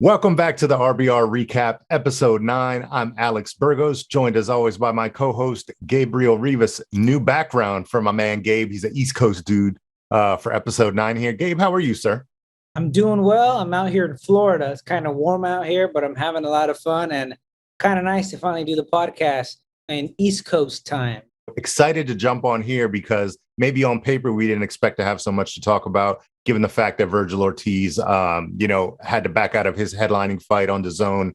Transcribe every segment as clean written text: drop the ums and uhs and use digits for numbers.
Welcome back to the RBR Recap, Episode 9. I'm Alex Burgos, joined as always by my co-host, Gabriel Rivas. New background for my man Gabe. He's an East Coast dude for Episode 9 here. Gabe, how are you, sir? I'm doing well. I'm out here in Florida. It's kind of warm out here, but I'm having a lot of fun and kind of nice to finally do the podcast in East Coast time. Excited to jump on here because maybe on paper we didn't expect to have so much to talk about, given the fact that Virgil Ortiz, had to back out of his headlining fight on DAZN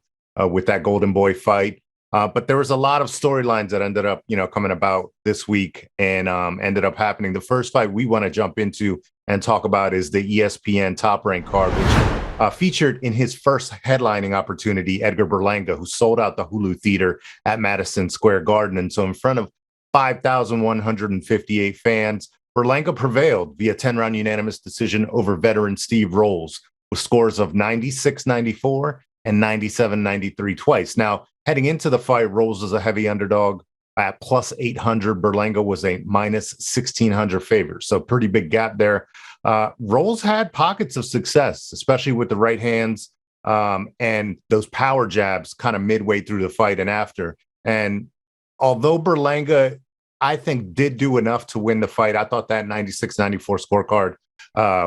with that Golden Boy fight. But there was a lot of storylines that ended up, coming about this week and ended up happening. The first fight we want to jump into and talk about is the ESPN Top Rank card, which featured in his first headlining opportunity, Edgar Berlanga, who sold out the Hulu Theater at Madison Square Garden. And so in front of 5,158 fans, Berlanga prevailed via 10-round unanimous decision over veteran Steve Rolls with scores of 96-94 and 97-93 twice. Now, heading into the fight, Rolls was a heavy underdog at plus 800. Berlanga was a minus 1,600 favorite. So pretty big gap there. Rolls had pockets of success, especially with the right hands and those power jabs kind of midway through the fight and after. And although Berlanga, I think, did do enough to win the fight, I thought that 96-94 scorecard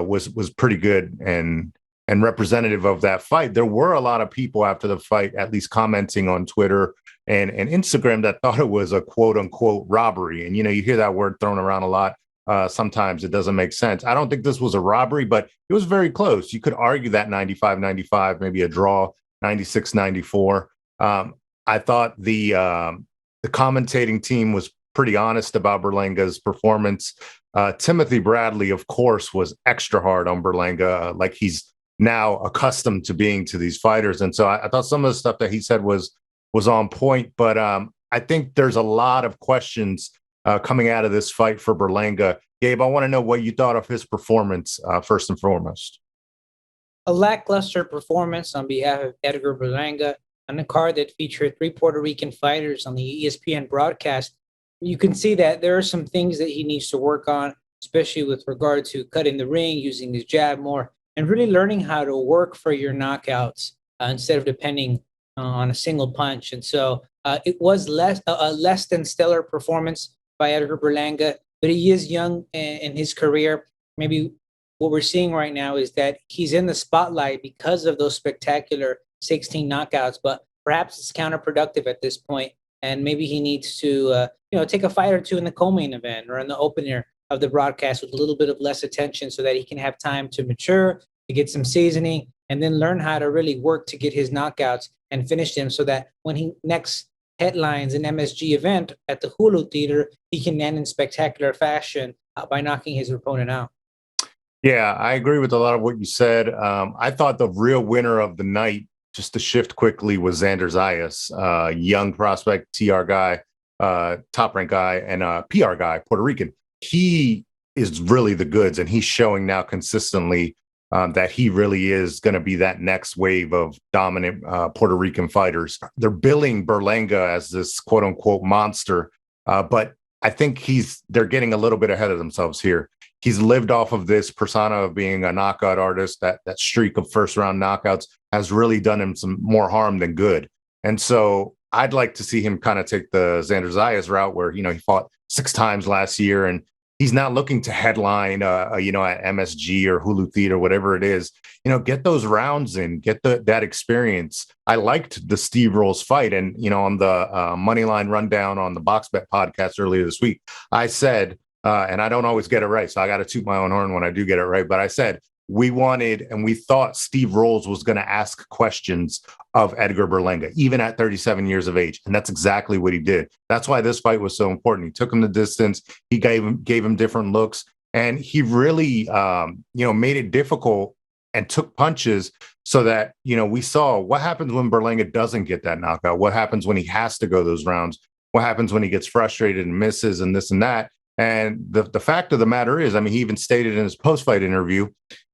was pretty good and representative of that fight. There were a lot of people after the fight, at least commenting on Twitter and Instagram, that thought it was a quote unquote robbery. And, you hear that word thrown around a lot. Sometimes it doesn't make sense. I don't think this was a robbery, but it was very close. You could argue that 95-95, maybe a draw, 96-94. I thought the commentating team was pretty honest about Berlanga's performance. Timothy Bradley, of course, was extra hard on Berlanga, like he's now accustomed to being to these fighters. And so I thought some of the stuff that he said was on point. But I think there's a lot of questions coming out of this fight for Berlanga. Gabe, I want to know what you thought of his performance first and foremost. A lackluster performance on behalf of Edgar Berlanga on a card that featured 3 Puerto Rican fighters on the ESPN broadcast. You can see that there are some things that he needs to work on, especially with regard to cutting the ring, using his jab more, and really learning how to work for your knockouts instead of depending on a single punch. And so it was a less than stellar performance by Edgar Berlanga, but he is young in his career. Maybe what we're seeing right now is that he's in the spotlight because of those spectacular 16 knockouts, but perhaps it's counterproductive at this point, and maybe he needs to take a fight or two in the co-main event or in the opener of the broadcast with a little bit of less attention so that he can have time to mature, to get some seasoning, and then learn how to really work to get his knockouts and finish them so that when he next headlines an MSG event at the Hulu Theater, he can end in spectacular fashion by knocking his opponent out. Yeah, I agree with a lot of what you said. I thought the real winner of the night, just to shift quickly, was Xander Zayas, young prospect, TR guy, top rank guy, and PR guy, Puerto Rican. He is really the goods, and he's showing now consistently that he really is going to be that next wave of dominant Puerto Rican fighters. They're billing Berlanga as this quote unquote monster, but I think they're getting a little bit ahead of themselves here. He's lived off of this persona of being a knockout artist. That streak of first round knockouts has really done him some more harm than good. And so I'd like to see him kind of take the Xander Zayas route where, he fought 6 times last year and he's not looking to headline, at MSG or Hulu Theater, whatever it is. Get those rounds in, get that experience. I liked the Steve Rolls fight. And, on the Moneyline Rundown on the Box Bet podcast earlier this week, I said, and I don't always get it right, so I got to toot my own horn when I do get it right. But I said we wanted and we thought Steve Rolls was going to ask questions of Edgar Berlanga, even at 37 years of age. And that's exactly what he did. That's why this fight was so important. He took him the distance. He gave him different looks. And he really, made it difficult and took punches so that, we saw what happens when Berlanga doesn't get that knockout. What happens when he has to go those rounds? What happens when he gets frustrated and misses and this and that? And the fact of the matter is, he even stated in his post-fight interview,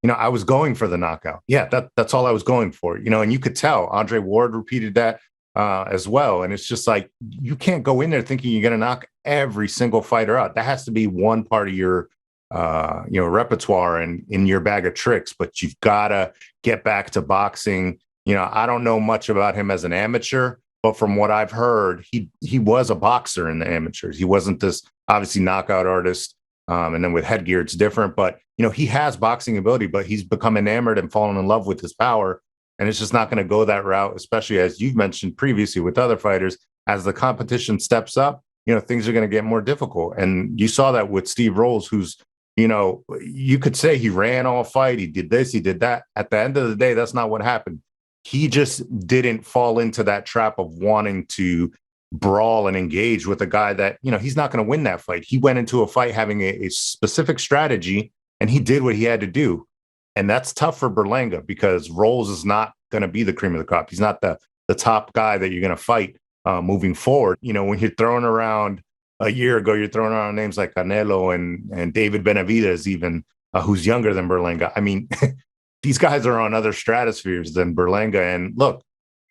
I was going for the knockout. Yeah, that's all I was going for, and you could tell. Andre Ward repeated that as well. And it's just like, you can't go in there thinking you're going to knock every single fighter out. That has to be one part of your repertoire and in your bag of tricks, but you've got to get back to boxing I don't know much about him as an amateur, but from what I've heard, he was a boxer in the amateurs. He wasn't this obviously knockout artist. And then with headgear, it's different. But, he has boxing ability, but he's become enamored and fallen in love with his power. And it's just not going to go that route, especially as you've mentioned previously with other fighters. As the competition steps up, things are going to get more difficult. And you saw that with Steve Rolls, who's, you could say he ran all fight. He did this, he did that. At the end of the day, that's not what happened. He just didn't fall into that trap of wanting to brawl and engage with a guy that, he's not going to win that fight. He went into a fight having a specific strategy, and he did what he had to do. And that's tough for Berlanga because Rolls is not going to be the cream of the crop. He's not the top guy that you're going to fight moving forward. When you're throwing around a year ago, you're throwing around names like Canelo and David Benavidez, even who's younger than Berlanga. I mean, these guys are on other stratospheres than Berlanga. And look,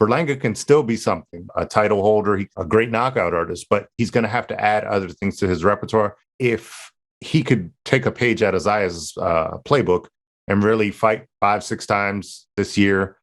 Berlanga can still be something, a title holder, a great knockout artist, but he's going to have to add other things to his repertoire. If he could take a page out of Zaya's playbook and really fight 5-6 times this year,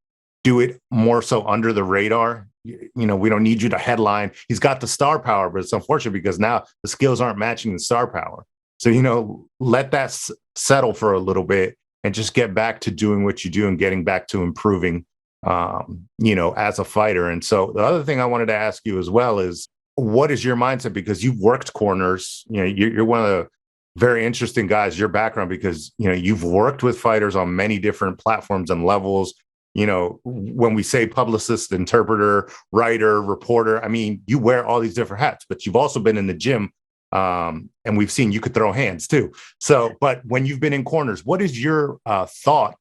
do it more so under the radar. We don't need you to headline. He's got the star power, but it's unfortunate because now the skills aren't matching the star power. So, let that settle for a little bit and just get back to doing what you do and getting back to improving, as a fighter. And so the other thing I wanted to ask you as well is, what is your mindset? Because you've worked corners, you're one of the very interesting guys, your background, because, you've worked with fighters on many different platforms and levels. When we say publicist, interpreter, writer, reporter, I mean, you wear all these different hats, but you've also been in the gym. And we've seen you could throw hands too. So, but when you've been in corners, what is your thought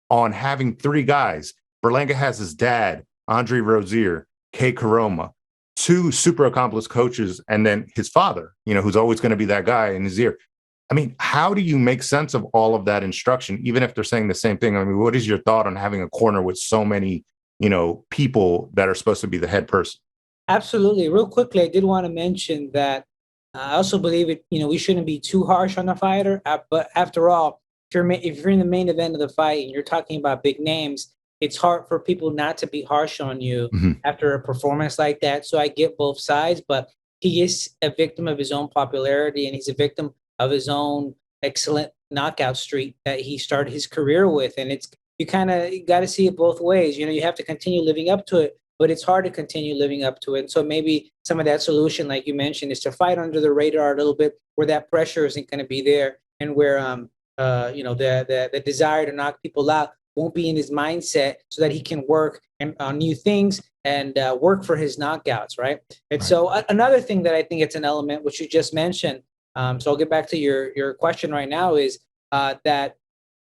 on having 3 guys? Berlanga has his dad, Andre Rozier, Kay Karoma, 2 super accomplished coaches, and then his father, who's always going to be that guy in his ear. I mean, how do you make sense of all of that instruction, even if they're saying the same thing? I mean, what is your thought on having a corner with so many, people that are supposed to be the head person? Absolutely. Real quickly, I did want to mention that I also believe we shouldn't be too harsh on the fighter. But after all, if you're in the main event of the fight and you're talking about big names, it's hard for people not to be harsh on you after a performance like that. So I get both sides, but he is a victim of his own popularity, and he's a victim of his own excellent knockout streak that he started his career with. And you kind of got to see it both ways. You have to continue living up to it, but it's hard to continue living up to it. And so maybe some of that solution, like you mentioned, is to fight under the radar a little bit, where that pressure isn't going to be there, and where the desire to knock people out won't be in his mindset, so that he can work on new things and work for his knockouts, right? And so another thing that I think it's an element, which you just mentioned, so I'll get back to your question right now, is that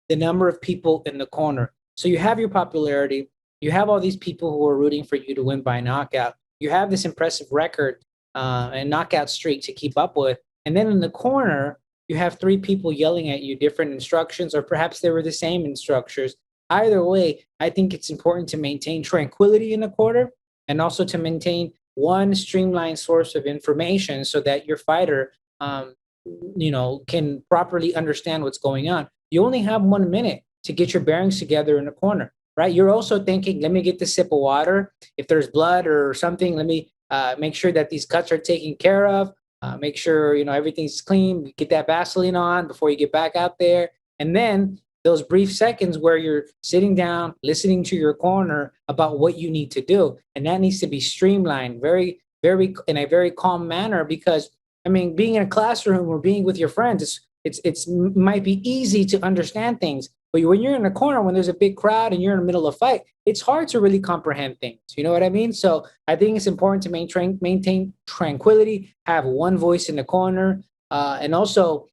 the number of people in the corner. So you have your popularity, you have all these people who are rooting for you to win by knockout. You have this impressive record and knockout streak to keep up with. And then in the corner, you have 3 people yelling at you different instructions, or perhaps they were the same instructors. Either way, I think it's important to maintain tranquility in the corner, and also to maintain one streamlined source of information so that your fighter can properly understand what's going on. You only have 1 minute to get your bearings together in the corner, right? You're also thinking, let me get this sip of water. If there's blood or something, let me make sure that these cuts are taken care of. Make sure, everything's clean. Get that Vaseline on before you get back out there. And then those brief seconds where you're sitting down, listening to your corner about what you need to do. And that needs to be streamlined very, very, in a very calm manner, because being in a classroom or being with your friends, it's might be easy to understand things, but when you're in a corner, when there's a big crowd and you're in the middle of a fight, it's hard to really comprehend things. You know what I mean? So I think it's important to maintain tranquility, have one voice in the corner, and also,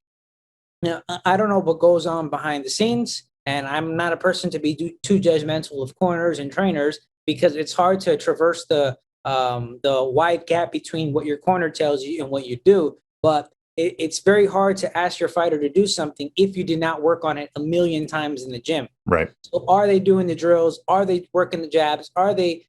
I don't know what goes on behind the scenes, and I'm not a person to be too judgmental of corners and trainers, because it's hard to traverse the wide gap between what your corner tells you and what you do. But it's very hard to ask your fighter to do something if you did not work on it a million times in the gym. Right. So are they doing the drills? Are they working the jabs? Are they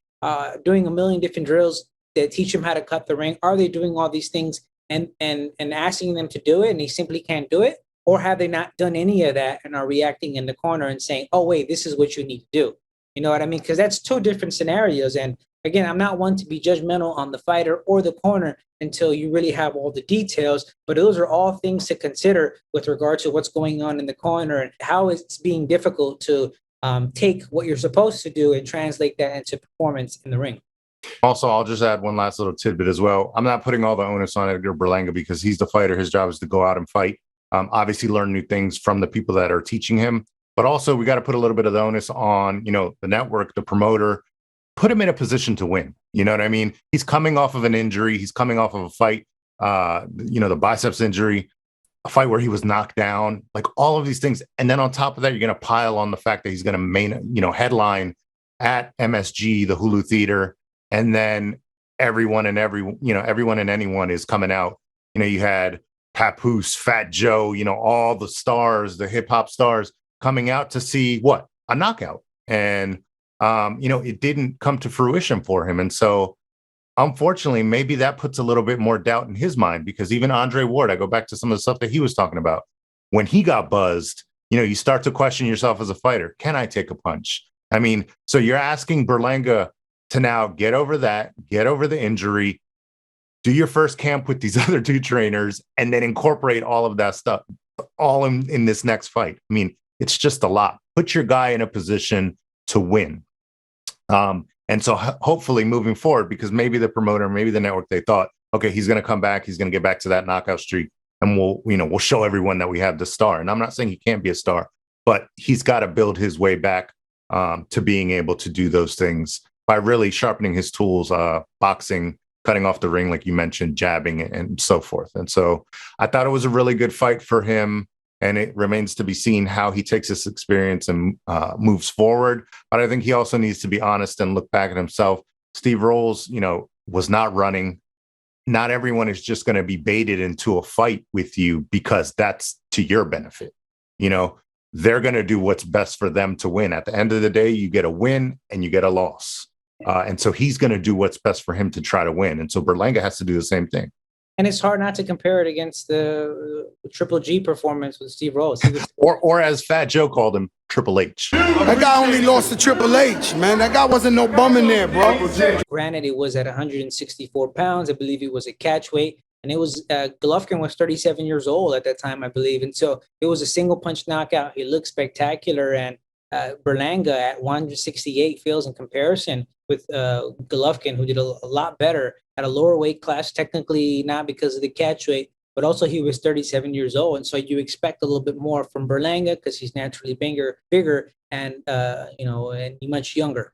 doing a million different drills that teach them how to cut the ring? Are they doing all these things and asking them to do it, and they simply can't do it? Or have they not done any of that and are reacting in the corner and saying, oh, wait, this is what you need to do? You know what I mean? Because that's two different scenarios. And again, I'm not one to be judgmental on the fighter or the corner until you really have all the details. But those are all things to consider with regard to what's going on in the corner and how it's being difficult to take what you're supposed to do and translate that into performance in the ring. Also, I'll just add one last little tidbit as well. I'm not putting all the onus on Edgar Berlanga because he's the fighter. His job is to go out and fight. Obviously, learn new things from the people that are teaching him. But also, we got to put a little bit of the onus on, the network, the promoter, put him in a position to win. You know what I mean? He's coming off of an injury. He's coming off of a fight, the biceps injury, a fight where he was knocked down, like all of these things. And then on top of that, you're going to pile on the fact that he's going to headline at MSG, the Hulu Theater. And then everyone and anyone is coming out. You had Papoose, Fat Joe, all the stars, the hip hop stars coming out to see a knockout. And, it didn't come to fruition for him. And so, unfortunately, maybe that puts a little bit more doubt in his mind, because even Andre Ward, I go back to some of the stuff that he was talking about. When he got buzzed, you start to question yourself as a fighter. Can I take a punch? I mean, so you're asking Berlanga to now get over that, get over the injury, do your first camp with these other two trainers, and then incorporate all of that stuff all in this next fight. I mean, it's just a lot. Put your guy in a position to win. And so hopefully moving forward, because maybe the promoter, maybe the network, they thought, okay, he's going to come back. He's going to get back to that knockout streak, and we'll show everyone that we have the star. And I'm not saying he can't be a star, but he's got to build his way back to being able to do those things by really sharpening his tools, boxing, cutting off the ring, like you mentioned, jabbing and so forth. And so I thought it was a really good fight for him. And it remains to be seen how he takes this experience and moves forward. But I think he also needs to be honest and look back at himself. Steve Rolls, was not running. Not everyone is just going to be baited into a fight with you because that's to your benefit. They're going to do what's best for them to win. At the end of the day, you get a win and you get a loss. And so he's going to do what's best for him to try to win. And so Berlanga has to do the same thing. And it's hard not to compare it against the Triple G performance with Steve Rolls. or as Fat Joe called him, Triple H. That guy only lost to Triple H, man. That guy wasn't no bum in there, bro. Granted, it was at 164 pounds. I believe it was a catch weight. And it was, Golovkin was 37 years old at that time, I believe. And so it was a single punch knockout. He looked spectacular. And Berlanga at 168 feels in comparison with Golovkin, who did a lot better at a lower weight class, technically not because of the catch weight, but also he was 37 years old. And so you expect a little bit more from Berlanga because he's naturally bigger and, and much younger.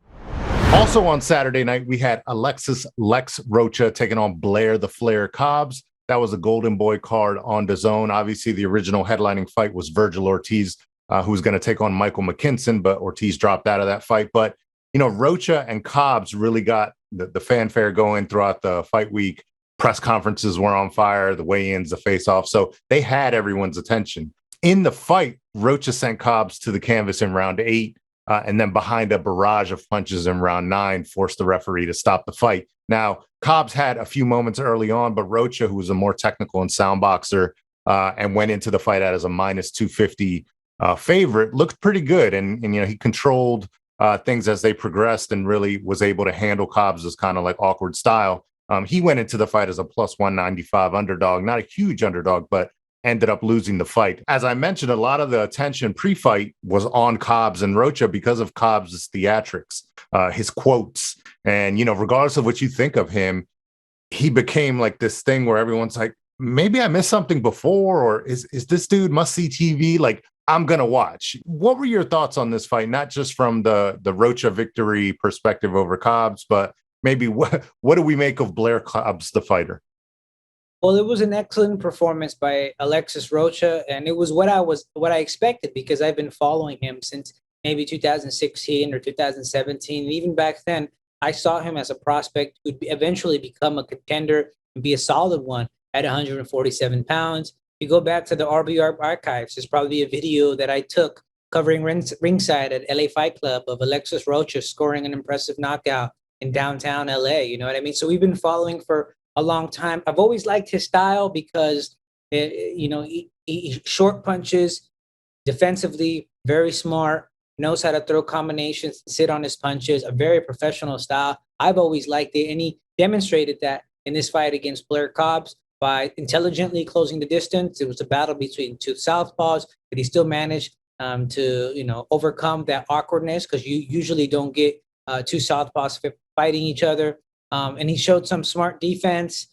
Also on Saturday night, we had Alexis Lex Rocha taking on Blair the Flair Cobbs. That was a Golden Boy card on DAZN. Obviously, the original headlining fight was Virgil Ortiz, who was going to take on Michael McKinson, but Ortiz dropped out of that fight. But, Rocha and Cobbs really got the fanfare going throughout the fight week. Press conferences were on fire, the weigh-ins, the face-off. So they had everyone's attention. In the fight, Rocha sent Cobbs to the canvas in round 8, and then behind a barrage of punches in round 9, forced the referee to stop the fight. Now, Cobbs had a few moments early on, but Rocha, who was a more technical and sound boxer, and went into the fight as a minus 250 favorite, looked pretty good. And he controlled things as they progressed and really was able to handle Cobbs' kind of like awkward style. He went into the fight as a plus 195 underdog, not a huge underdog, but ended up losing the fight. As I mentioned, a lot of the attention pre-fight was on Cobbs and Rocha because of Cobbs' theatrics, his quotes. And, regardless of what you think of him, he became like this thing where everyone's like, maybe I missed something before, or is this dude must-see TV? Like, I'm going to watch. What were your thoughts on this fight? Not just from the Rocha victory perspective over Cobbs, but maybe what do we make of Blair Cobbs, the fighter? Well, it was an excellent performance by Alexis Rocha, and it was what I expected because I've been following him since maybe 2016 or 2017. And even back then, I saw him as a prospect who'd eventually become a contender and be a solid one at 147 pounds. You go back to the RBR archives, there's probably a video that I took covering ringside at LA Fight Club of Alexis Rocha scoring an impressive knockout in downtown LA. You know what I mean? So we've been following for a long time. I've always liked his style because, he short punches, defensively, very smart, knows how to throw combinations, sit on his punches, a very professional style. I've always liked it, and he demonstrated that in this fight against Blair-Cobbs by intelligently closing the distance. It was a battle between two southpaws, but he still managed to overcome that awkwardness, because you usually don't get two southpaws fighting each other. And he showed some smart defense,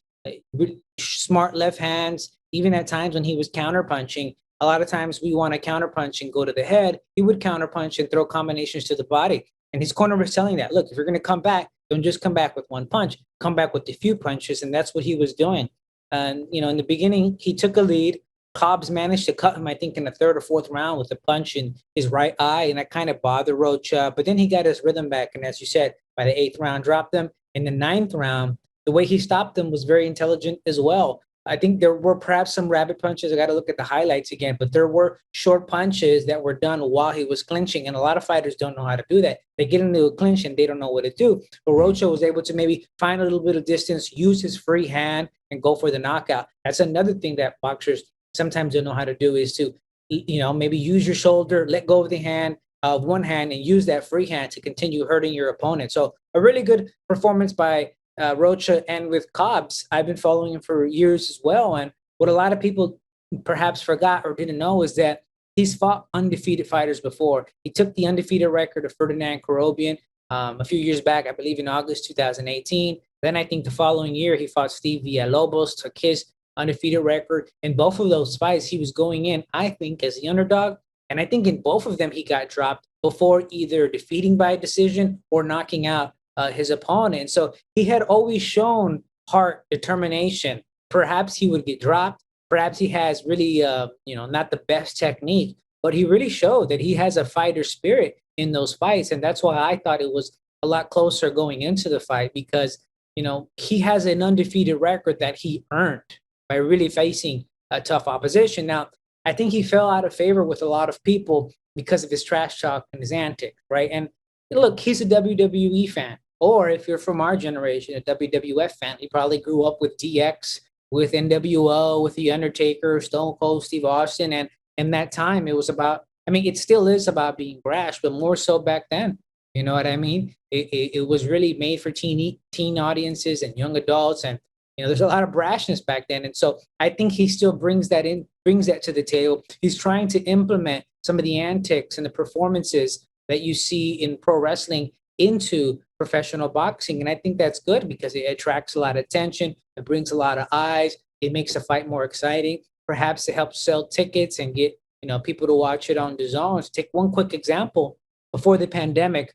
smart left hands. Even at times when he was counterpunching, a lot of times we want to counterpunch and go to the head. He would counterpunch and throw combinations to the body. And his corner was telling that, look, if you're going to come back, don't just come back with one punch, come back with a few punches. And that's what he was doing. And, in the beginning, he took a lead. Cobbs managed to cut him, I think, in the third or fourth round with a punch in his right eye. And that kind of bothered Rocha. But then he got his rhythm back. And as you said, by the 8th round, dropped him. In the 9th round, the way he stopped him was very intelligent as well. I think there were perhaps some rabbit punches. I got to look at the highlights again, but there were short punches that were done while he was clinching. And a lot of fighters don't know how to do that. They get into a clinch and they don't know what to do. But Rocha was able to maybe find a little bit of distance, use his free hand, and go for the knockout. That's another thing that boxers sometimes don't know how to do, is to, maybe use your shoulder, let go of the hand, of one hand, and use that free hand to continue hurting your opponent. So a really good performance by Rocha. And with Cobbs, I've been following him for years as well. And what a lot of people perhaps forgot or didn't know is that he's fought undefeated fighters before. He took the undefeated record of Ferdinand Korobian a few years back, I believe in August 2018. Then I think the following year, he fought Steve Villalobos, took his undefeated record. In both of those fights, he was going in, I think, as the underdog. And I think in both of them, he got dropped before either defeating by decision or knocking out his opponent. So he had always shown heart, determination. Perhaps he would get dropped. Perhaps he has really, not the best technique, but he really showed that he has a fighter spirit in those fights. And that's why I thought it was a lot closer going into the fight, because, he has an undefeated record that he earned by really facing a tough opposition. Now, I think he fell out of favor with a lot of people because of his trash talk and his antics, right? And look, he's a WWE fan. Or if you're from our generation, a WWF fan, he probably grew up with DX, with NWO, with The Undertaker, Stone Cold Steve Austin. And in that time, it was about, it still is about being brash, but more so back then. You know what I mean? It was really made for teen audiences and young adults. And, there's a lot of brashness back then. And so I think he still brings that to the table. He's trying to implement some of the antics and the performances that you see in pro wrestling into professional boxing. And I think that's good because it attracts a lot of attention. It brings a lot of eyes. It makes the fight more exciting. Perhaps it helps sell tickets and get, people to watch it on DAZN. To take one quick example, before the pandemic,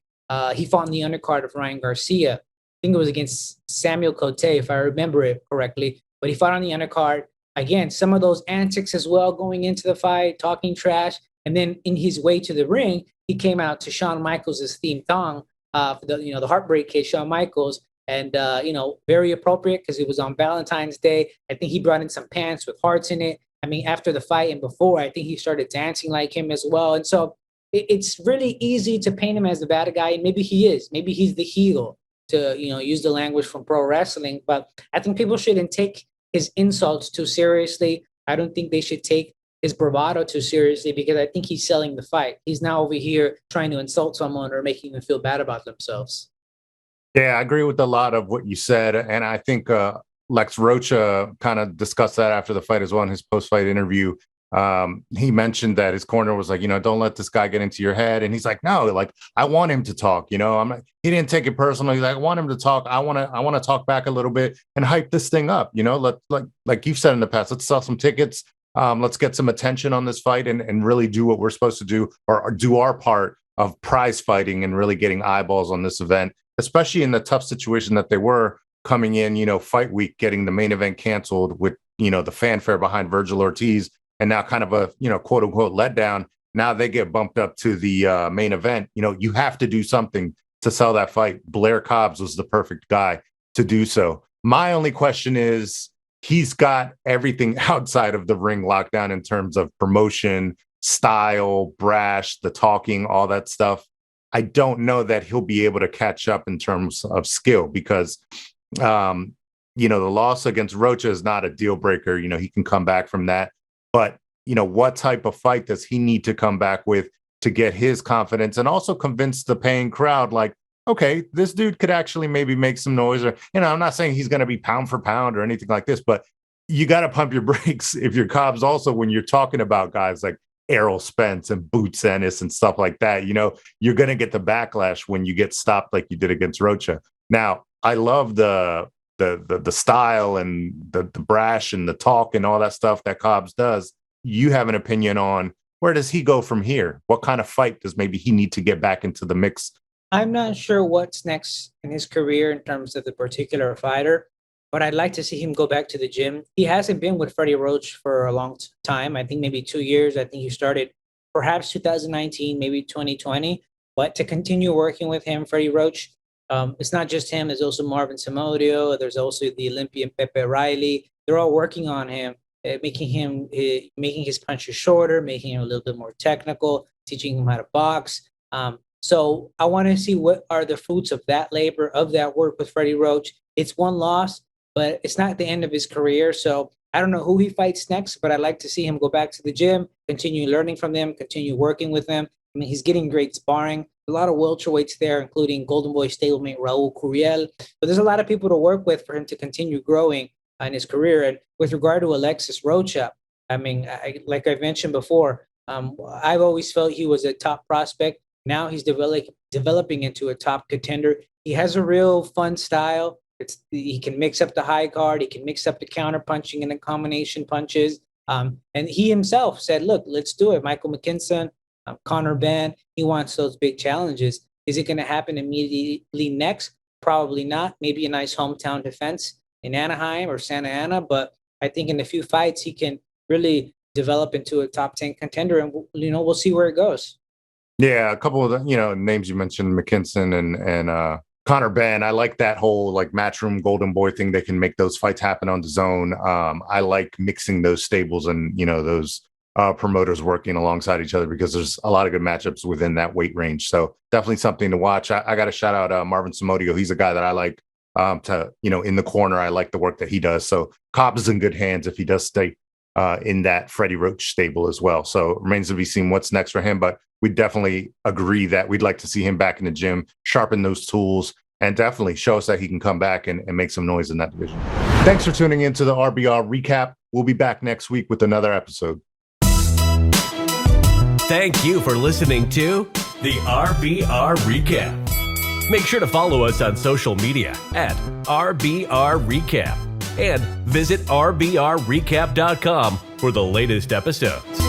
he fought in the undercard of Ryan Garcia. I think it was against Samuel Cote, if I remember it correctly. But he fought on the undercard. Again, some of those antics as well going into the fight, talking trash. And then in his way to the ring, he came out to Shawn Michaels' theme song, for the Heartbreak Kid, Shawn Michaels. And, very appropriate because it was on Valentine's Day. I think he brought in some pants with hearts in it. After the fight and before, I think he started dancing like him as well. And so it's really easy to paint him as the bad guy. And maybe he is. Maybe he's the heel, to, use the language from pro wrestling. But I think people shouldn't take his insults too seriously. I don't think they should take his bravado too seriously, because I think he's selling the fight. He's now over here trying to insult someone or making them feel bad about themselves. Yeah, I agree with a lot of what you said. And I think Lex Rocha kind of discussed that after the fight as well in his post-fight interview. He mentioned that his corner was like, don't let this guy get into your head. And he's like, no, like, I want him to talk, he didn't take it personally. He's like, I want him to talk. I want to talk back a little bit and hype this thing up. Like you've said in the past, let's sell some tickets. Let's get some attention on this fight and really do what we're supposed to do, or do our part of prize fighting and really getting eyeballs on this event, especially in the tough situation that they were coming in, fight week, getting the main event canceled with, the fanfare behind Virgil Ortiz. And now kind of a, quote unquote letdown. Now they get bumped up to the main event. You have to do something to sell that fight. Blair-Cobbs was the perfect guy to do so. My only question is, he's got everything outside of the ring locked down in terms of promotion, style, brash, the talking, all that stuff. I don't know that he'll be able to catch up in terms of skill, because, the loss against Rocha is not a deal breaker. He can come back from that. But, what type of fight does he need to come back with to get his confidence and also convince the paying crowd, like, okay, this dude could actually maybe make some noise. Or, I'm not saying he's going to be pound for pound or anything like this, but you got to pump your brakes if you're Cobbs also when you're talking about guys like Errol Spence and Boots Ennis and stuff like that. You're going to get the backlash when you get stopped like you did against Rocha. Now, I love the style and the brash and the talk and all that stuff that Cobbs does. You have an opinion on where does he go from here? What kind of fight does maybe he need to get back into the mix? I'm not sure what's next in his career in terms of the particular fighter, but I'd like to see him go back to the gym. He hasn't been with Freddie Roach for a long time. I think maybe 2 years. I think he started perhaps 2019, maybe 2020. But to continue working with him, Freddie Roach, it's not just him. There's also Marvin Samudio. There's also the Olympian Pepe Riley. They're all working on him, making his punches shorter, making him a little bit more technical, teaching him how to box. So I want to see what are the fruits of that labor, of that work with Freddie Roach. It's one loss, but it's not the end of his career. So I don't know who he fights next, but I'd like to see him go back to the gym, continue learning from them, continue working with them. I mean, he's getting great sparring. A lot of welterweights there, including Golden Boy stablemate Raul Curiel. But there's a lot of people to work with for him to continue growing in his career. And with regard to Alexis Rocha, I mean, like I mentioned before, I've always felt he was a top prospect. Now he's developing into a top contender. He has a real fun style. He can mix up the high guard. He can mix up the counter punching and the combination punches. And he himself said, look, let's do it. Michael McKinson, Conor Benn, he wants those big challenges. Is it going to happen immediately next? Probably not. Maybe a nice hometown defense in Anaheim or Santa Ana. But I think in a few fights, he can really develop into a top 10 contender. And, we'll see where it goes. Yeah, a couple of the names you mentioned, McKinson and Conor Benn. I like that whole like Matchroom Golden Boy thing. They can make those fights happen on DAZN. I like mixing those stables and those promoters working alongside each other because there's a lot of good matchups within that weight range. So definitely something to watch. I got to shout out Marvin Samudio. He's a guy that I like in the corner. I like the work that he does. So Cobbs is in good hands if he does stay in that Freddie Roach stable as well. So it remains to be seen what's next for him. But we definitely agree that we'd like to see him back in the gym, sharpen those tools, and definitely show us that he can come back and make some noise in that division. Thanks for tuning into the RBR Recap. We'll be back next week with another episode. Thank you for listening to the RBR Recap. Make sure to follow us on social media at RBR Recap and visit RBRRecap.com for the latest episodes.